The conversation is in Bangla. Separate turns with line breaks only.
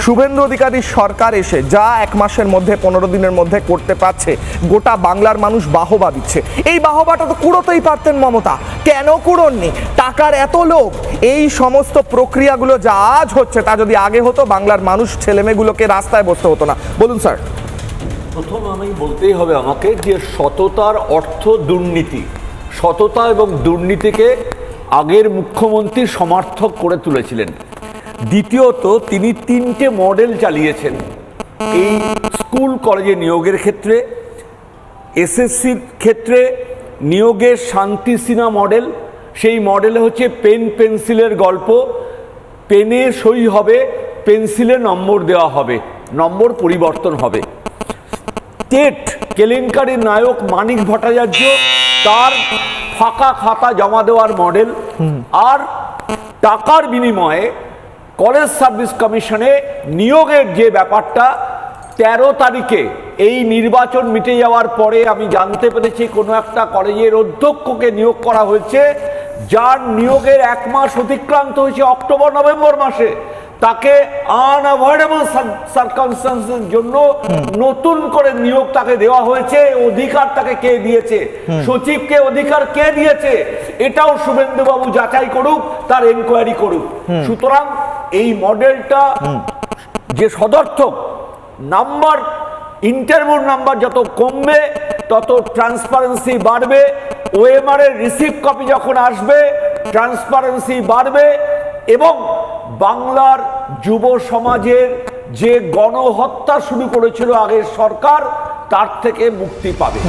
শুভেন্দু অধিকারীর সরকার এসে যা 1 মাসের মধ্যে 15 দিনের মধ্যে করতে পারছে, গোটা বাংলার মানুষ বাহবা দিচ্ছে। এই বাহবাটা তো কুড়োতেই পারতেন মমতা, কেন কুড়োননি? টাকার এত লোভ। এই সমস্ত প্রক্রিয়াগুলো যা আজ হচ্ছে তা যদি আগে হতো, বাংলার মানুষ ছেলেমেয়েগুলোকে রাস্তায় বসতে হতো না। বলুন স্যার।
প্রথম আমি বলতেই হবে আমাকে যে সততার অর্থ দুর্নীতি, সততা এবং দুর্নীতিকে আগের মুখ্যমন্ত্রী সমর্থক করে তুলেছিলেন। দ্বিতীয়ত, তিনি 3টে মডেল চালিয়েছেন এই স্কুল কলেজে নিয়োগের ক্ষেত্রে। এসএসসির ক্ষেত্রে নিয়োগের শান্তিসীনা মডেল, সেই মডেলে হচ্ছে পেন পেন্সিলের গল্প, পেনে সই হবে, পেন্সিলে নম্বর দেওয়া হবে, নম্বর পরিবর্তন হবে। টেট কেলেঙ্কারির নায়ক মানিক ভট্টাচার্য, তার ফাঁকা খাতা জমা দেওয়ার মডেল। আর টাকার বিনিময়ে কলেজ সার্ভিস কমিশনে নিয়োগের যে ব্যাপারটা, 13 তারিখে এই নির্বাচন মিটে যাওয়ার পরে আমি জানতে পেরেছি কোনো একটা কলেজের অধ্যক্ষকে নিয়োগ করা হয়েছে, যার নিয়োগের 1 মাস অতিক্রান্ত হয়েছে অক্টোবর নভেম্বর মাসে। তাকে আনঅ্যাভয়েডেবল সার্কামস্ট্যান্সের জন্য নতুন করে নিয়োগ তাকে দেওয়া হয়েছে। অধিকার তাকে কে দিয়েছে? সচিবকে অধিকার কে দিয়েছে? এটাও শুভেন্দুবাবু যাচাই করুক, তার এনকোয়ারি করুক। সুতরাং এই মডেলটা যে সদর্থক, নাম্বার, ইন্টারভিউ নাম্বার যত কমবে তত ট্রান্সপারেন্সি বাড়বে। ওএমআর এর রিসিভ কপি যখন আসবে, ট্রান্সপারেন্সি বাড়বে এবং বাংলার যুব সমাজের যে গণহত্যা শুরু করেছিল আগের সরকার, তার থেকে মুক্তি পাবে।